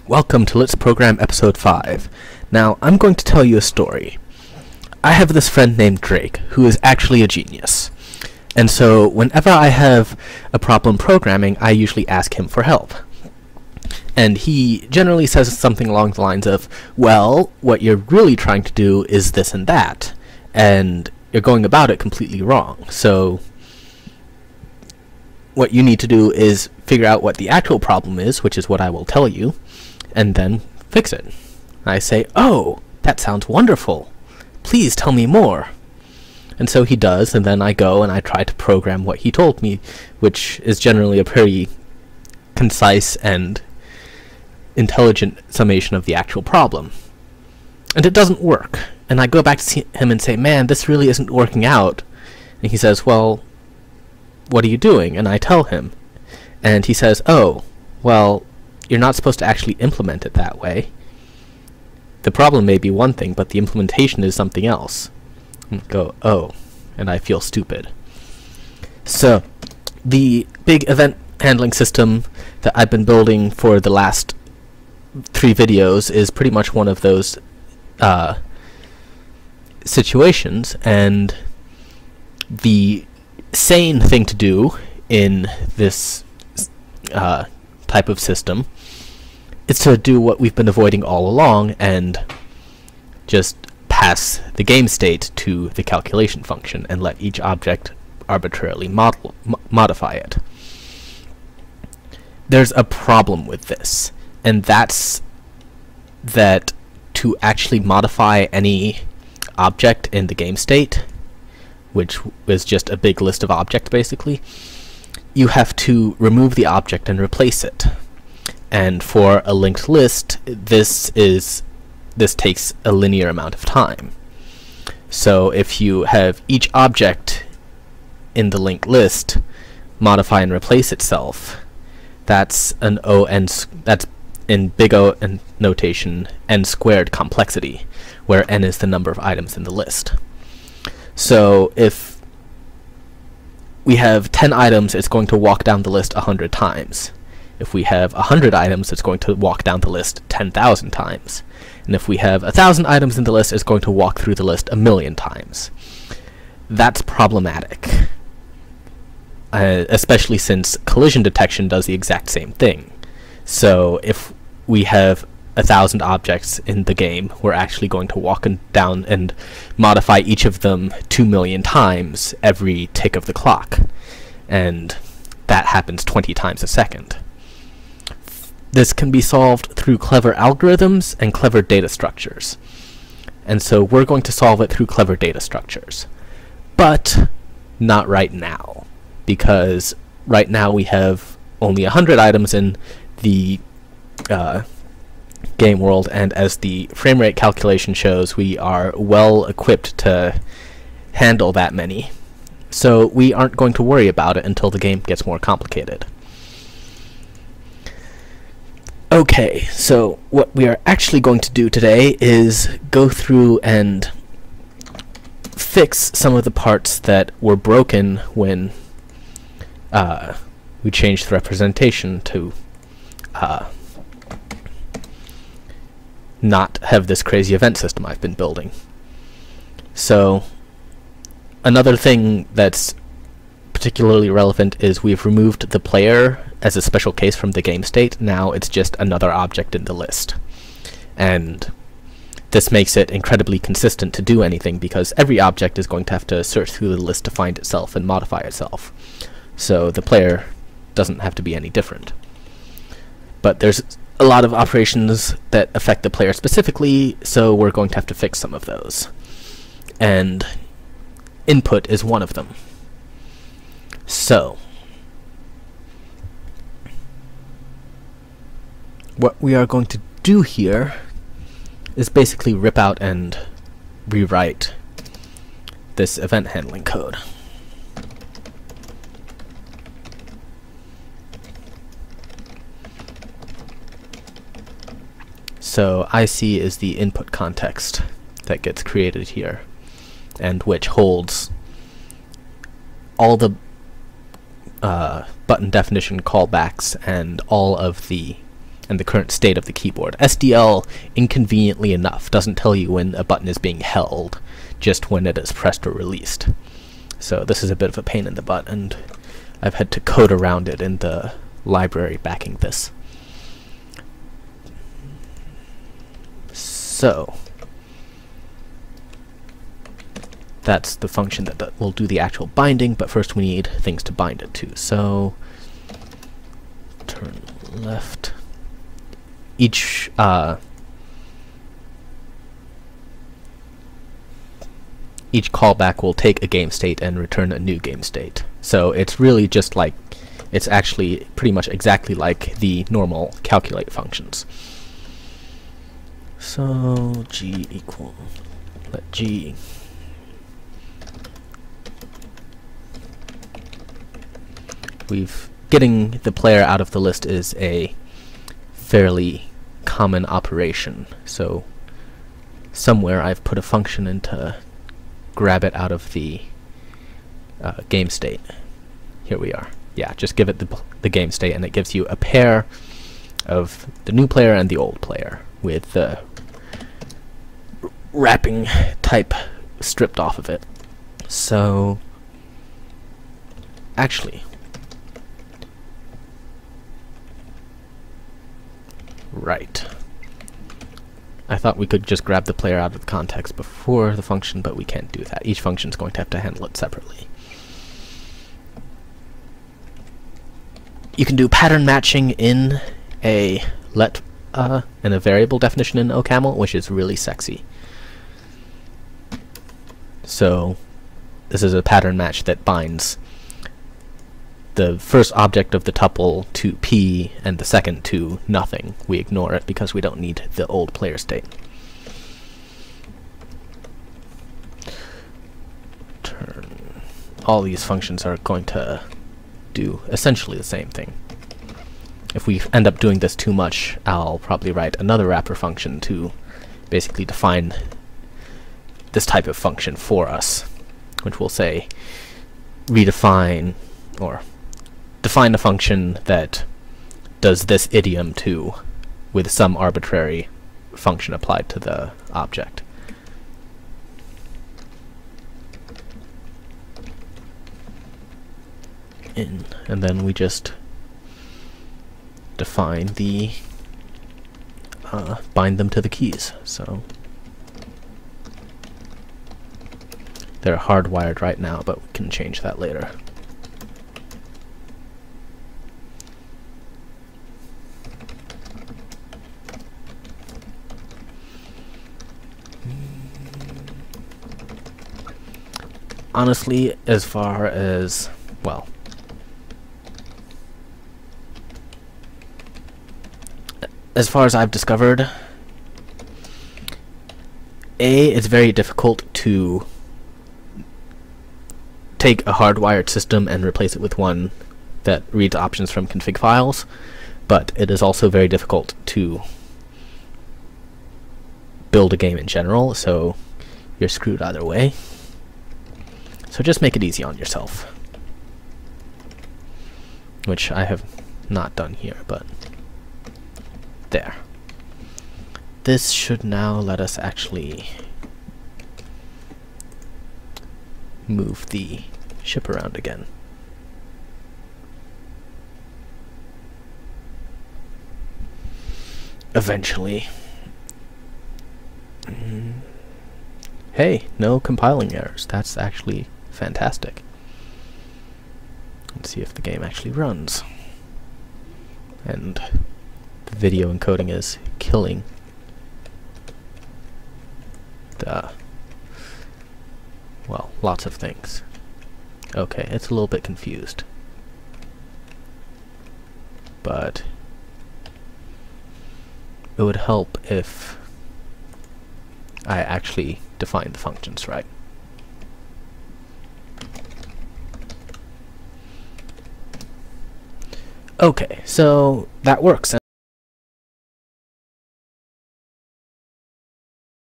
Welcome to Let's Program Episode 5. Now, I'm going to tell you a story. I have this friend named Drake, who is actually a genius. And so, whenever I have a problem programming, I usually ask him for help. And he generally says something along the lines of, well, what you're really trying to do is this and that, and you're going about it completely wrong. So, what you need to do is figure out what the actual problem is, which is what I will tell you, and then fix it. I say, oh, that sounds wonderful. Please tell me more. And so he does, and then I go and I try to program what he told me, which is generally a pretty concise and intelligent summation of the actual problem. And it doesn't work. And I go back to see him and say, man, this really isn't working out. And he says, well, what are you doing? And I tell him. And he says, oh, well, you're not supposed to actually implement it that way. The problem may be one thing, but the implementation is something else. And go, oh, and I feel stupid. So, the big event handling system that I've been building for the last 3 videos is pretty much one of those situations, and the sane thing to do in this type of system is to do what we've been avoiding all along and just pass the game state to the calculation function and let each object arbitrarily modify it. There's a problem with this, and that's that to actually modify any object in the game state, which is just a big list of objects basically, you have to remove the object and replace it. And for a linked list, this takes a linear amount of time. So if you have each object in the linked list modify and replace itself, that's an that's in big O and notation n squared complexity, where n is the number of items in the list. So if we have 10 items, it's going to walk down the list 100 times. If we have 100 items, it's going to walk down the list 10,000 times. And if we have 1,000 items in the list, it's going to walk through the list 1,000,000 times. That's problematic, especially since collision detection does the exact same thing. So if we have 1,000 objects in the game, we're actually going to walk down and modify each of them 2,000,000 times every tick of the clock. And that happens 20 times a second. This can be solved through clever algorithms and clever data structures. And so we're going to solve it through clever data structures. But not right now, because right now we have only 100 items in the game world, and as the frame rate calculation shows, we are well equipped to handle that many. So we aren't going to worry about it until the game gets more complicated. Okay, so what we are actually going to do today is go through and fix some of the parts that were broken when we changed the representation to not have this crazy event system I've been building. So another thing that's particularly relevant is we've removed the player as a special case from the game state. Now it's just another object in the list. And this makes it incredibly consistent to do anything, because every object is going to have to search through the list to find itself and modify itself. So the player doesn't have to be any different. But there's a lot of operations that affect the player specifically, so we're going to have to fix some of those. And input is one of them. So what we are going to do here is basically rip out and rewrite this event handling code. So IC is the input context that gets created here, and which holds all the button definition callbacks and all of the and the current state of the keyboard. SDL, inconveniently enough, doesn't tell you when a button is being held, just when it is pressed or released. So this is a bit of a pain in the butt, and I've had to code around it in the library backing this. So that's the function that will do the actual binding, but first we need things to bind it to. So turn left. Each callback will take a game state and return a new game state. So it's really just like, it's actually pretty much exactly like the normal calculate functions. So g equal, let g getting the player out of the list is a fairly common operation. So somewhere I've put a function in to grab it out of the game state. Here we are. Yeah, just give it the game state, and it gives you a pair of the new player and the old player with the wrapping type stripped off of it. So actually, right. I thought we could just grab the player out of the context before the function, but we can't do that. Each function is going to have to handle it separately. You can do pattern matching in a variable definition in OCaml, which is really sexy. So this is a pattern match that binds the first object of the tuple to p and the second to nothing. We ignore it because we don't need the old player state. Turn. All these functions are going to do essentially the same thing. If we end up doing this too much, I'll probably write another wrapper function to basically define this type of function for us, which will say redefine or define a function that does this idiom too, with some arbitrary function applied to the object. And then we just define the bind them to the keys. So they're hardwired right now, but we can change that later. Honestly, as far as, well, as far as I've discovered, it's very difficult to take a hardwired system and replace it with one that reads options from config files, but it is also very difficult to build a game in general, so you're screwed either way. So just make it easy on yourself, which I have not done here, but there. This should now let us actually move the ship around again. Eventually. Hey, no compiling errors. That's actually fantastic. Let's see if the game actually runs. And the video encoding is killing the, well, lots of things. Okay, it's a little bit confused, but it would help if I actually define the functions right. Okay, so that works.